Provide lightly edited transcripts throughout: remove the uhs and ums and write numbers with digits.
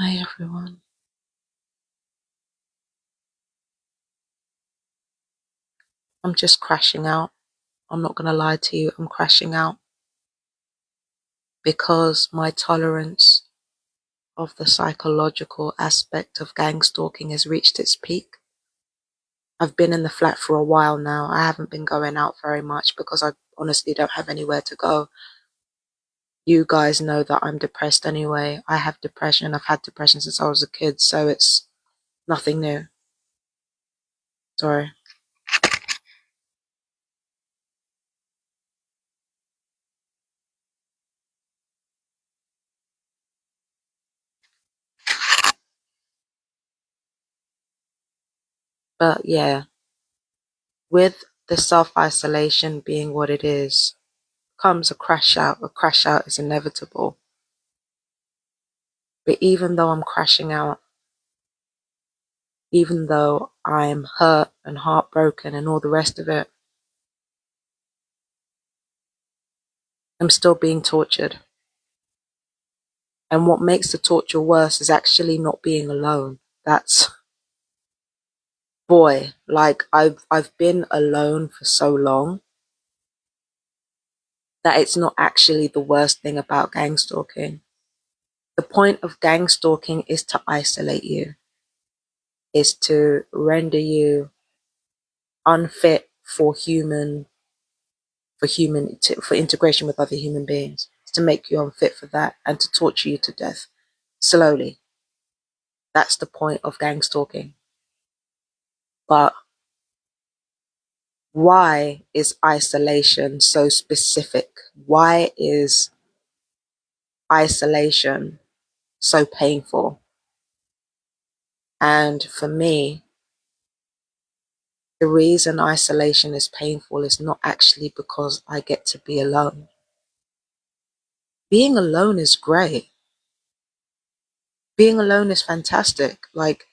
Hi everyone. I'm just crashing out. I'm not gonna lie to you, I'm crashing out because my tolerance of the psychological aspect of gang stalking has reached its peak. I've been in the flat for a while now. I haven't been going out very much because I honestly don't have anywhere to go. You guys know that I'm depressed anyway. I have depression. I've had depression since I was a kid, so it's nothing new. Sorry. But yeah, with the self-isolation being what it is, comes a crash out. A crash out is inevitable. But even though I'm crashing out, even though I'm hurt and heartbroken and all the rest of it, I'm still being tortured. And what makes the torture worse is actually not being alone. That's, boy, like I've been alone for so long that it's not actually the worst thing about gang stalking. The point of gang stalking is to isolate you, is to render you unfit for for integration with other human beings, to make you unfit for that and to torture you to death slowly. That's the point of gang stalking. But why is isolation so specific? Why is isolation so painful? And for me, the reason isolation is painful is not actually because I get to be alone. Being alone is great. Being alone is fantastic. Like,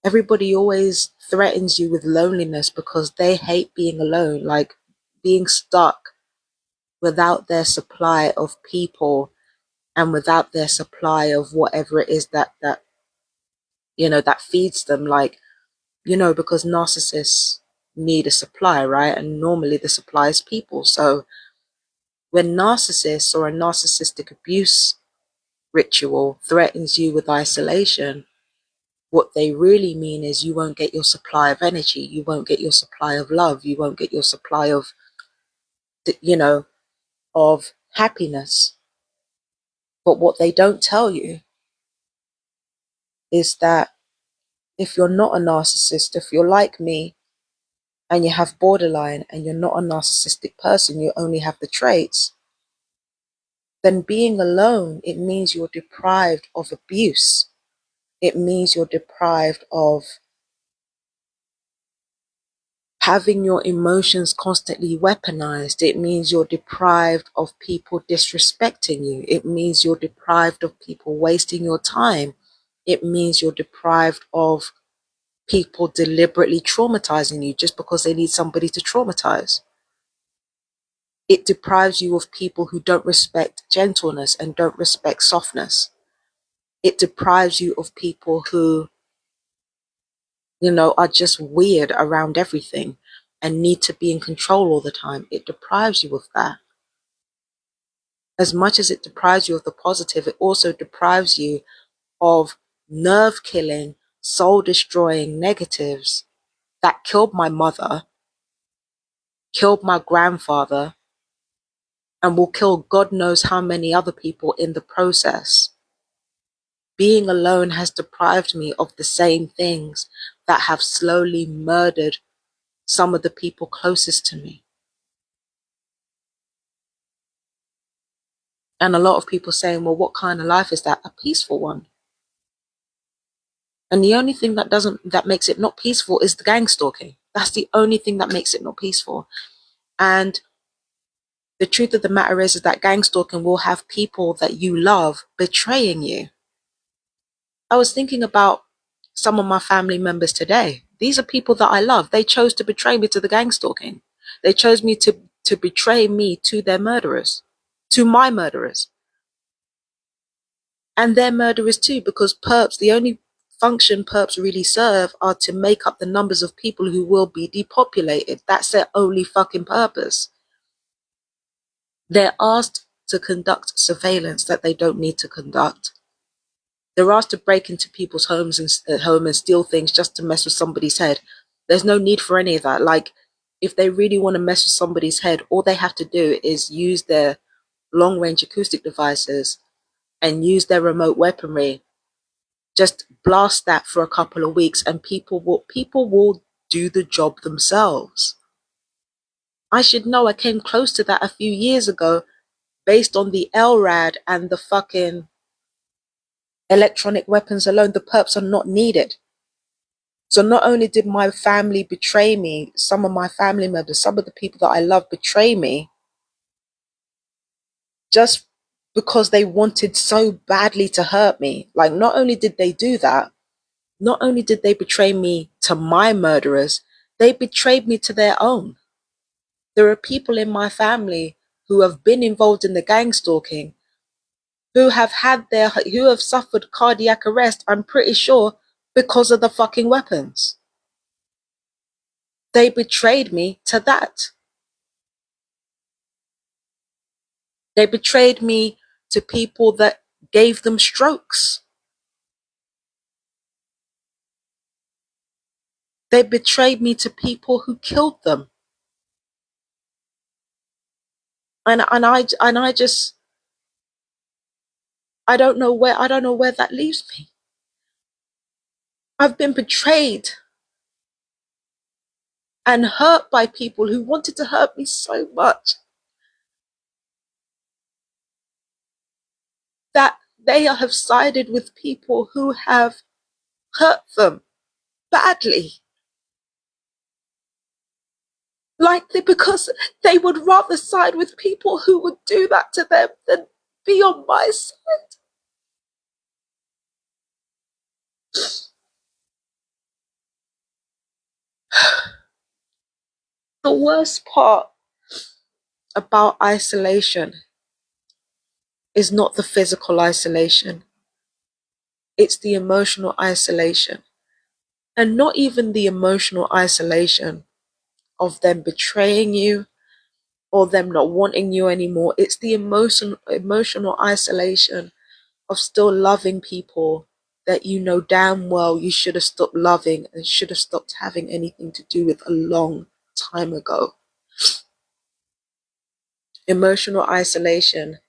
everybody always threatens you with loneliness because they hate being alone, like being stuck without their supply of people and without their supply of whatever it is that feeds them. Like, because narcissists need a supply, right? And normally the supply is people. So when narcissists or a narcissistic abuse ritual threatens you with isolation, what they really mean is you won't get your supply of energy, you won't get your supply of love, you won't get your supply of, of happiness. But what they don't tell you is that if you're not a narcissist, if you're like me and you have borderline and you're not a narcissistic person, you only have the traits, then being alone, it means you're deprived of abuse. It means you're deprived of having your emotions constantly weaponized. It means you're deprived of people disrespecting you. It means you're deprived of people wasting your time. It means you're deprived of people deliberately traumatizing you just because they need somebody to traumatize. It deprives you of people who don't respect gentleness and don't respect softness. It deprives you of people who, are just weird around everything and need to be in control all the time. It deprives you of that. As much as it deprives you of the positive, it also deprives you of nerve killing, soul destroying negatives that killed my mother, killed my grandfather, and will kill God knows how many other people in the process. Being alone has deprived me of the same things that have slowly murdered some of the people closest to me. And a lot of people saying, well, what kind of life is that? A peaceful one. And the only thing that makes it not peaceful is the gang stalking. That's the only thing that makes it not peaceful. And the truth of the matter is that gang stalking will have people that you love betraying you. I was thinking about some of my family members today. These are people that I love. They chose to betray me to the gang stalking. They chose me to betray me to their murderers, to my murderers. And they're murderers too, because perps, the only function perps really serve are to make up the numbers of people who will be depopulated. That's their only fucking purpose. They're asked to conduct surveillance that they don't need to conduct. They're asked to break into people's homes and home and steal things just to mess with somebody's head. There's no need for any of that. Like, if they really want to mess with somebody's head, all they have to do is use their long-range acoustic devices and use their remote weaponry. Just blast that for a couple of weeks, and people will do the job themselves. I should know. I came close to that a few years ago, based on the LRAD and the fucking electronic weapons alone. The perps are not needed. So not only did my family betray me, some of my family members, some of the people that I love betray me, just because they wanted so badly to hurt me. Like, not only did they do that, not only did they betray me to my murderers, they betrayed me to their own. There are people in my family who have been involved in the gang stalking, who have suffered cardiac arrest, I'm pretty sure, because of the fucking weapons. They betrayed me to that. They betrayed me to people that gave them strokes. They betrayed me to people who killed them. And I just, I don't know where that leaves me. I've been betrayed and hurt by people who wanted to hurt me so much that they have sided with people who have hurt them badly. Because they would rather side with people who would do that to them than be on my side. The worst part about isolation is not the physical isolation, it's the emotional isolation. And not even the emotional isolation of them betraying you or them not wanting you anymore. It's the emotional isolation of still loving people that you know damn well you should have stopped loving and should have stopped having anything to do with a long time ago. Emotional isolation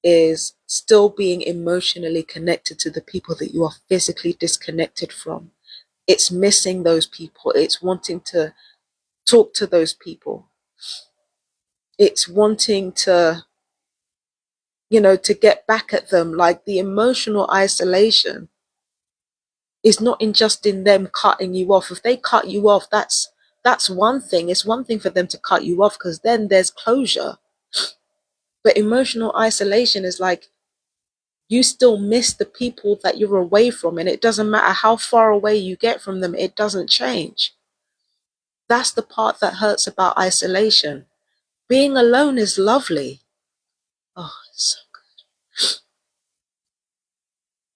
is still being emotionally connected to the people that you are physically disconnected from. It's missing those people. It's wanting to talk to those people. It's wanting to, to get back at them. Like, the emotional isolation is not just in them cutting you off. If they cut you off, that's one thing. It's one thing for them to cut you off because then there's closure. But emotional isolation is like, you still miss the people that you're away from, and it doesn't matter how far away you get from them, it doesn't change. That's the part that hurts about isolation. Being alone is lovely. Oh, it's so good.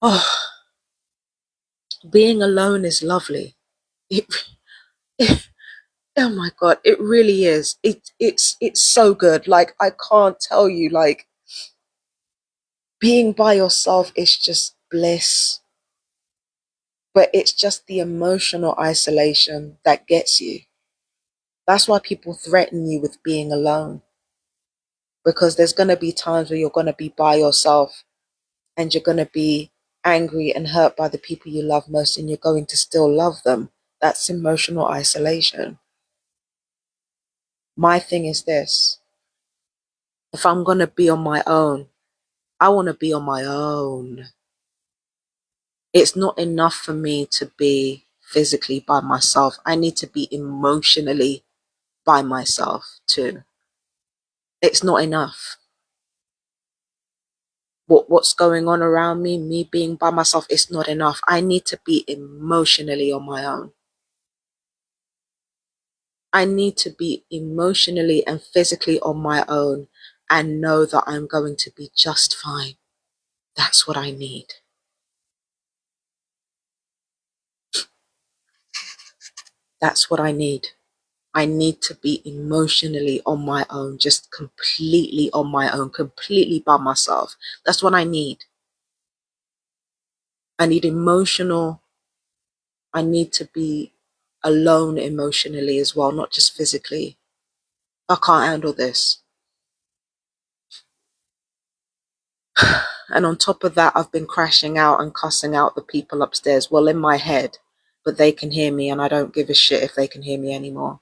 Oh, being alone is lovely. It, oh my God, it really is. It's so good. Like, I can't tell you, like, being by yourself is just bliss. But it's just the emotional isolation that gets you. That's why people threaten you with being alone. Because there's going to be times where you're going to be by yourself and you're going to be angry and hurt by the people you love most, and you're going to still love them. That's emotional isolation. My thing is this: if I'm going to be on my own, I want to be on my own. It's not enough for me to be physically by myself. I need to be emotionally by myself too. It's not enough. What's going on around me being by myself, it's not enough. I need to be emotionally on my own. I need to be emotionally and physically on my own and know that I'm going to be just fine. That's what I need. That's what I need. I need to be emotionally on my own, just completely on my own, completely by myself. That's what I need. I need emotional, I need to be alone emotionally as well, not just physically. I can't handle this. And on top of that, I've been crashing out and cussing out the people upstairs, well, in my head, but they can hear me and I don't give a shit if they can hear me anymore.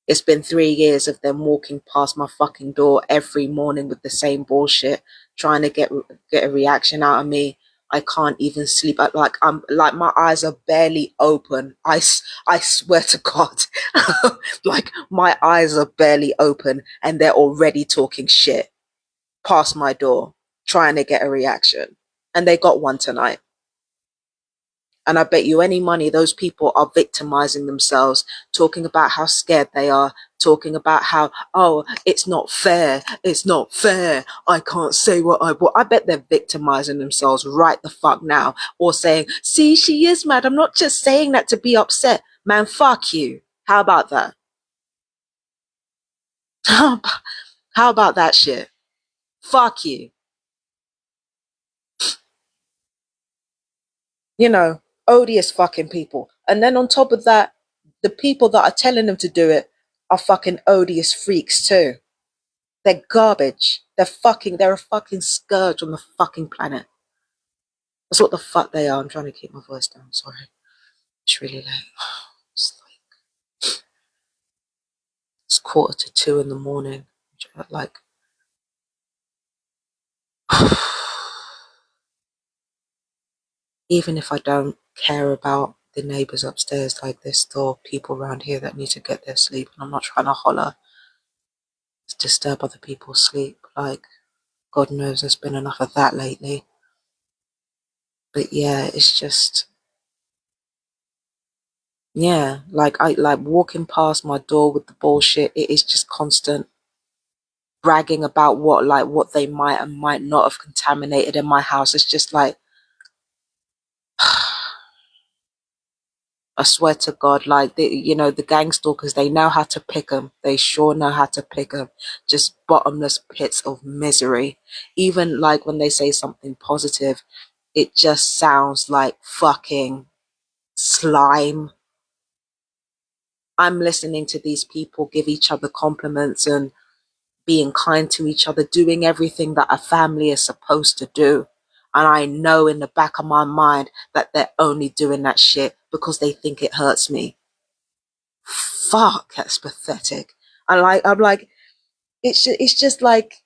It's been 3 years of them walking past my fucking door every morning with the same bullshit, trying to get a reaction out of me. I can't even sleep. I'm like my eyes are barely open. I swear to God, like my eyes are barely open, and they're already talking shit past my door, trying to get a reaction, and they got one tonight. And I bet you any money those people are victimizing themselves, talking about how scared they are, talking about how, oh, it's not fair. It's not fair. I can't say what I want. I bet they're victimizing themselves right the fuck now, or saying, see, she is mad. I'm not just saying that to be upset. Man, fuck you. How about that? How about that shit? Fuck you. You know, odious fucking people. And then on top of that, the people that are telling them to do it are fucking odious freaks too. They're garbage. They're a fucking scourge on the fucking planet. That's what the fuck they are. I'm trying to keep my voice down, sorry. It's really late. It's 1:45 in the morning. Like, even if I don't care about the neighbours upstairs, like there's still people around here that need to get their sleep, and I'm not trying to holler to disturb other people's sleep. Like, God knows there's been enough of that lately. But yeah, it's just, yeah, like I like walking past my door with the bullshit. It is just constant bragging about what they might and might not have contaminated in my house. It's just like, I swear to God, like the gang stalkers, they know how to pick them. They sure know how to pick them. Just bottomless pits of misery. Even like when they say something positive, it just sounds like fucking slime. I'm listening to these people give each other compliments and being kind to each other, doing everything that a family is supposed to do. And I know in the back of my mind that they're only doing that shit because they think it hurts me. Fuck, that's pathetic. I'm like, it's just like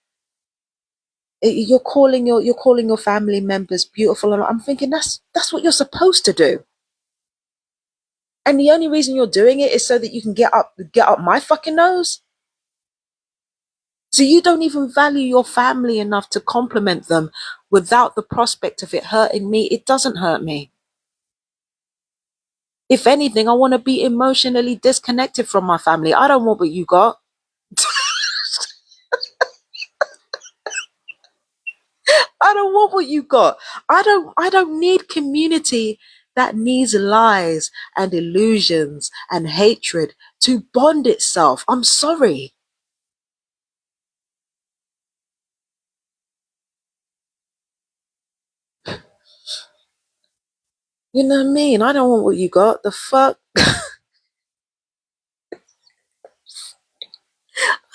you're calling your family members beautiful, and I'm thinking that's what you're supposed to do. And the only reason you're doing it is so that you can get up my fucking nose. So you don't even value your family enough to compliment them without the prospect of it hurting me. It doesn't hurt me. If anything, I want to be emotionally disconnected from my family. I don't want what you got. I don't want what you got. I don't need community that needs lies and illusions and hatred to bond itself. I'm sorry. You know what I mean? I don't want what you got. The fuck? I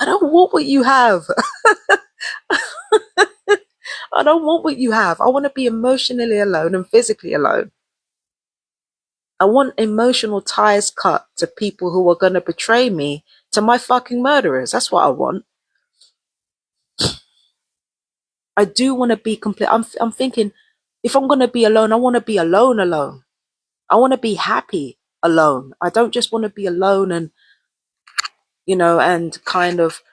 don't want what you have. I don't want what you have. I want to be emotionally alone and physically alone. I want emotional ties cut to people who are going to betray me to my fucking murderers. That's what I want. I do want to be complete. I'm thinking, if I'm going to be alone, I want to be alone, alone. I want to be happy alone. I don't just want to be alone and kind of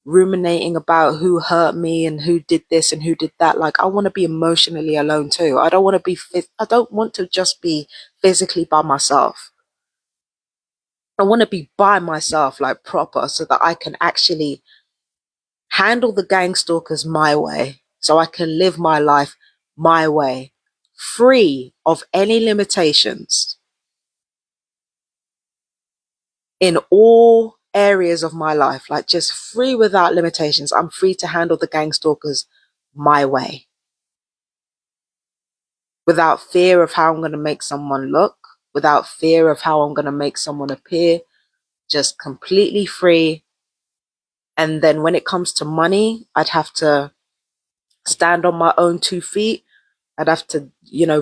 ruminating about who hurt me and who did this and who did that. Like, I want to be emotionally alone too. I don't want to I don't want to just be physically by myself. I want to be by myself, like proper, so that I can actually handle the gang stalkers my way, so I can live my life my way, free of any limitations in all areas of my life, like just free without limitations. I'm free to handle the gang stalkers my way without fear of how I'm going to make someone look, without fear of how I'm going to make someone appear, just completely free. And then when it comes to money, I'd have to stand on my own 2 feet. I'd have to,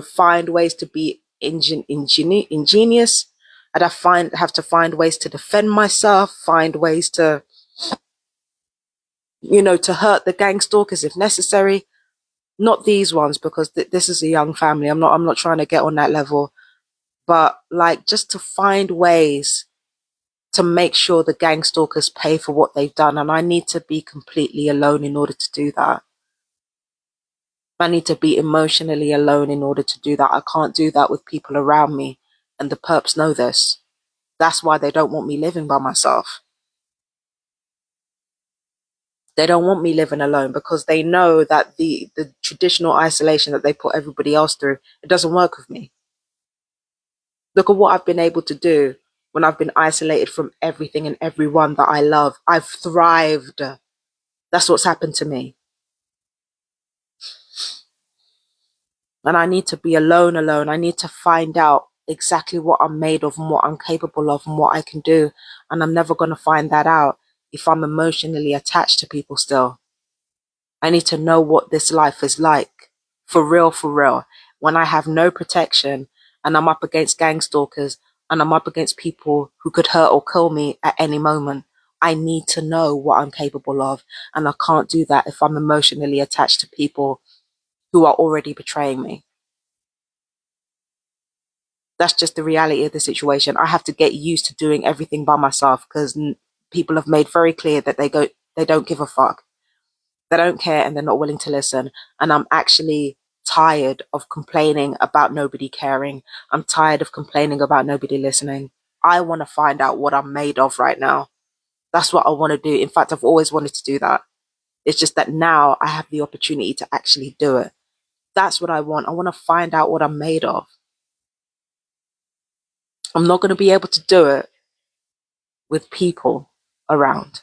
find ways to be ingenious. I'd have to find ways to defend myself, find ways to, to hurt the gang stalkers if necessary. Not these ones, because this is a young family. I'm not trying to get on that level, but like just to find ways to make sure the gang stalkers pay for what they've done. And I need to be completely alone in order to do that. I need to be emotionally alone in order to do that. I can't do that with people around me. And the perps know this. That's why they don't want me living by myself. They don't want me living alone because they know that the traditional isolation that they put everybody else through, it doesn't work with me. Look at what I've been able to do when I've been isolated from everything and everyone that I love. I've thrived. That's what's happened to me. And I need to be alone. I need to find out exactly what I'm made of and what I'm capable of and what I can do. And I'm never going to find that out if I'm emotionally attached to people still. I need to know what this life is like. For real, for real. When I have no protection and I'm up against gang stalkers and I'm up against people who could hurt or kill me at any moment, I need to know what I'm capable of. And I can't do that if I'm emotionally attached to people who are already betraying me. That's just the reality of the situation. I have to get used to doing everything by myself because people have made very clear that they don't give a fuck. They don't care and they're not willing to listen. And I'm actually tired of complaining about nobody caring. I'm tired of complaining about nobody listening. I want to find out what I'm made of right now. That's what I want to do. In fact, I've always wanted to do that. It's just that now I have the opportunity to actually do it. That's what I want. I want to find out what I'm made of. I'm not going to be able to do it with people around.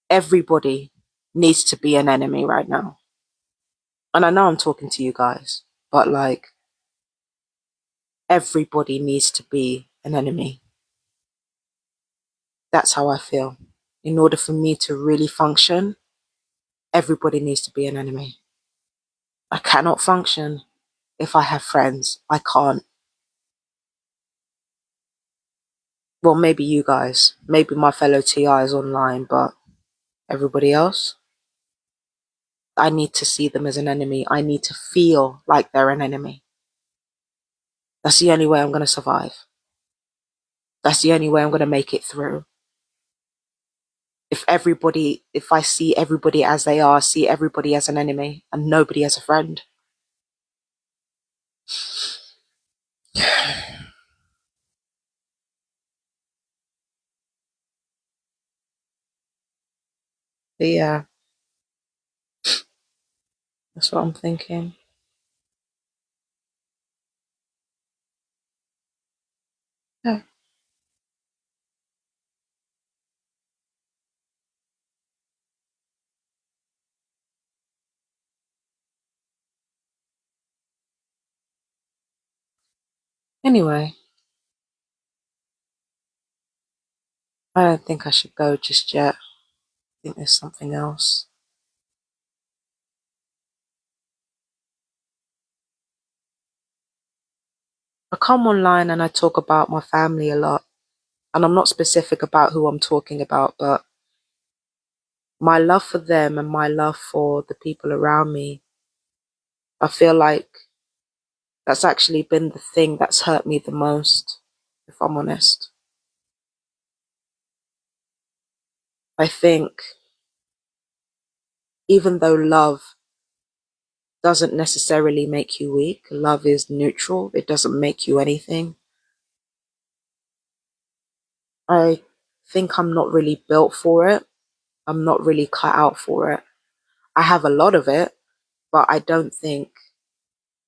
Everybody needs to be an enemy right now. And I know I'm talking to you guys, but like, everybody needs to be an enemy. That's how I feel. In order for me to really function, everybody needs to be an enemy. I cannot function if I have friends. I can't. Well, maybe you guys, maybe my fellow TIs online, but everybody else, I need to see them as an enemy. I need to feel like they're an enemy. That's the only way I'm going to survive. That's the only way I'm going to make it through. If I see everybody as they are, see everybody as an enemy and nobody as a friend. But yeah, that's what I'm thinking. Yeah. Anyway, I don't think I should go just yet. I think there's something else. I come online and I talk about my family a lot. And I'm not specific about who I'm talking about, but my love for them and my love for the people around me, I feel like that's actually been the thing that's hurt me the most, if I'm honest. I think even though love doesn't necessarily make you weak, love is neutral, it doesn't make you anything. I think I'm not really built for it. I'm not really cut out for it. I have a lot of it, but I don't think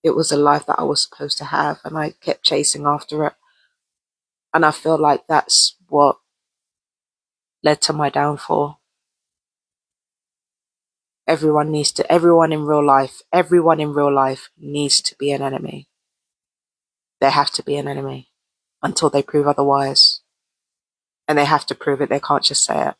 it was a life that I was supposed to have, and I kept chasing after it. And I feel like that's what led to my downfall. Everyone in real life needs to be an enemy. They have to be an enemy until they prove otherwise. And they have to prove it, they can't just say it.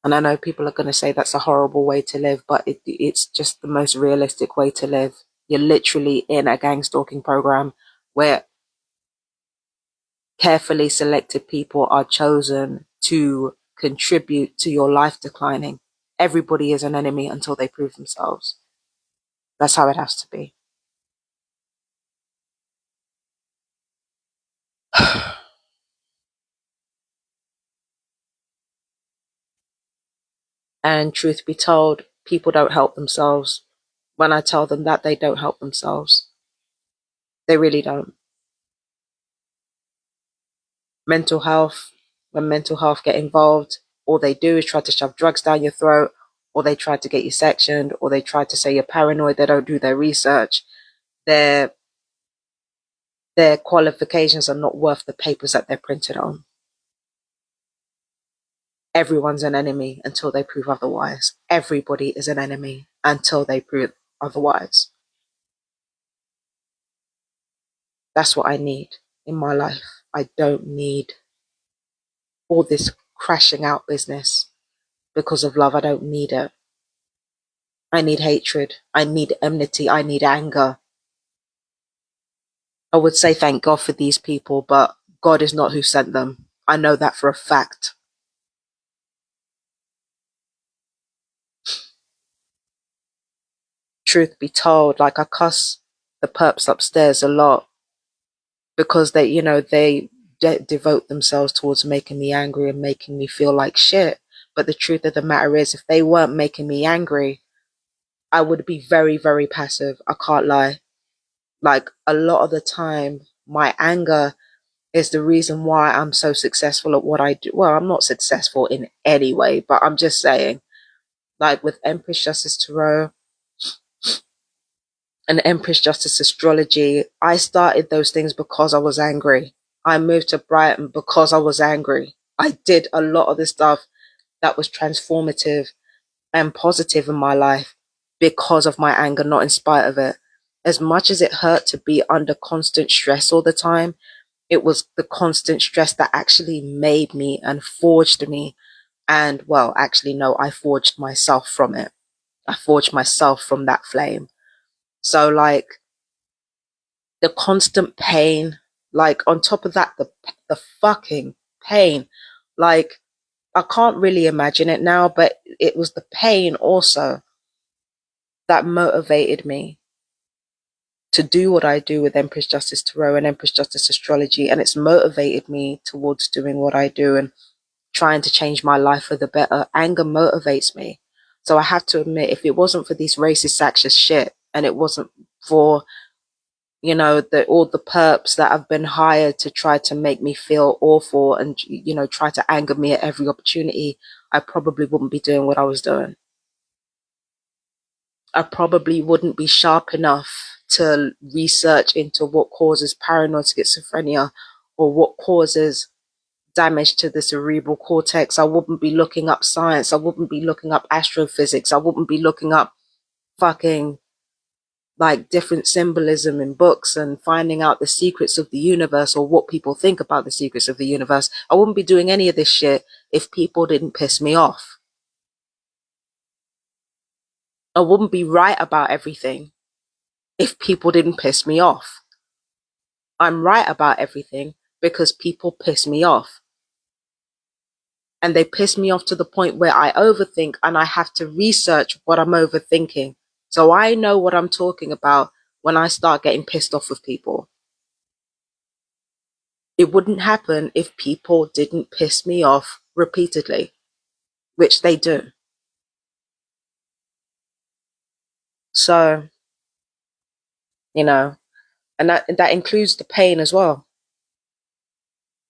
And I know people are going to say that's a horrible way to live, but it's just the most realistic way to live. You're literally in a gang stalking program where carefully selected people are chosen to contribute to your life declining. Everybody is an enemy until they prove themselves. That's how it has to be. And truth be told, people don't help themselves. When I tell them that, they don't help themselves. They really don't. Mental health, when mental health get involved, all they do is try to shove drugs down your throat, or they try to get you sectioned, or they try to say you're paranoid. They don't do their research. Their qualifications are not worth the papers that they're printed on. Everyone's an enemy until they prove otherwise. Everybody is an enemy until they prove otherwise. That's what I need in my life. I don't need all this crashing out business because of love. I don't need it. I need hatred. I need enmity. I need anger. I would say thank God for these people, but God is not who sent them. I know that for a fact. Truth be told, like I cuss the perps upstairs a lot because they devote themselves towards making me angry and making me feel like shit. But the truth of the matter is, if they weren't making me angry, I would be very, very passive. I can't lie. Like a lot of the time, my anger is the reason why I'm so successful at what I do. Well, I'm not successful in any way, but I'm just saying, like with Empress Justice Tarot and Empress Justice Astrology, I started those things because I was angry. I moved to Brighton because I was angry. I did a lot of the stuff that was transformative and positive in my life because of my anger, not in spite of it. As much as it hurt to be under constant stress all the time, it was the constant stress that actually made me and forged me. And well, actually, no, I forged myself from it. I forged myself from that flame. So like the constant pain, like on top of that, the fucking pain, like I can't really imagine it now, but it was the pain also that motivated me to do what I do with Empress Justice Tarot and Empress Justice Astrology. And it's motivated me towards doing what I do and trying to change my life for the better. Anger motivates me. So I have to admit, if it wasn't for these racist, sexist shit, and it wasn't for, all the perps that have been hired to try to make me feel awful and, try to anger me at every opportunity, I probably wouldn't be doing what I was doing. I probably wouldn't be sharp enough to research into what causes paranoid schizophrenia or what causes damage to the cerebral cortex. I wouldn't be looking up science. I wouldn't be looking up astrophysics. I wouldn't be looking up fucking like different symbolism in books and finding out the secrets of the universe or what people think about the secrets of the universe. I wouldn't be doing any of this shit if people didn't piss me off. I wouldn't be right about everything if people didn't piss me off. I'm right about everything because people piss me off. And they piss me off to the point where I overthink and I have to research what I'm overthinking. So I know what I'm talking about when I start getting pissed off with people. It wouldn't happen if people didn't piss me off repeatedly, which they do. So, and that includes the pain as well.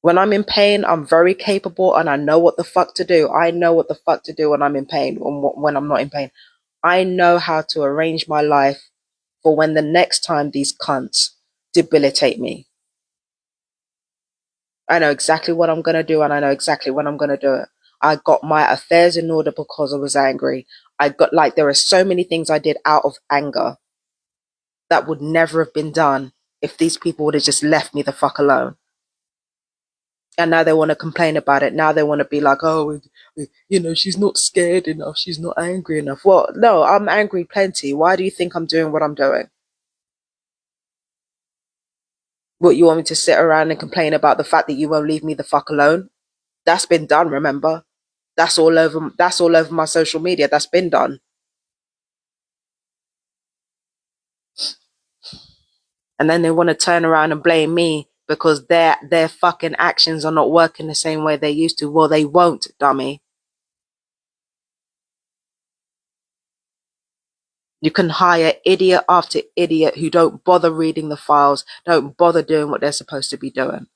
When I'm in pain, I'm very capable and I know what the fuck to do. I know what the fuck to do when I'm in pain and when I'm not in pain. I know how to arrange my life for when the next time these cunts debilitate me. I know exactly what I'm going to do and I know exactly when I'm going to do it. I got my affairs in order because I was angry. There are so many things I did out of anger that would never have been done if these people would have just left me the fuck alone. And now they want to complain about it. Now they want to be like, oh, she's not scared enough. She's not angry enough. Well, no, I'm angry plenty. Why do you think I'm doing what I'm doing? What, you want me to sit around and complain about the fact that you won't leave me the fuck alone? That's been done, remember? That's all over my social media. That's been done. And then they want to turn around and blame me because their fucking actions are not working the same way they used to. Well, they won't, dummy. You can hire idiot after idiot who don't bother reading the files, don't bother doing what they're supposed to be doing.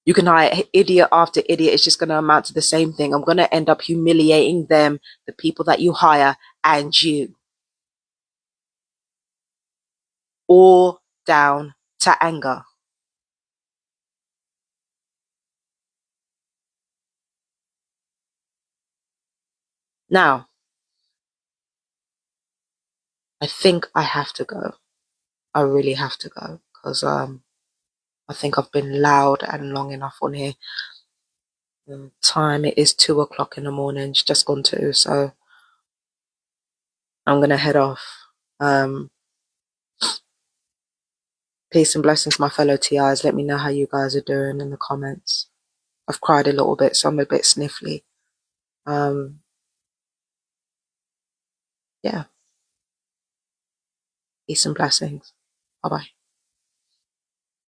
You can hire idiot after idiot. It's just going to amount to the same thing. I'm going to end up humiliating them, the people that you hire, and you. All down to anger. Now, I think I have to go. I really have to go because I think I've been loud and long enough on here. Time, it is 2 o'clock in the morning. It's just gone 2, so I'm gonna head off. Um, Peace and blessings, my fellow TIs. Let me know how you guys are doing in the comments. I've cried a little bit, so I'm a bit sniffly. Yeah. Peace and blessings. Bye bye.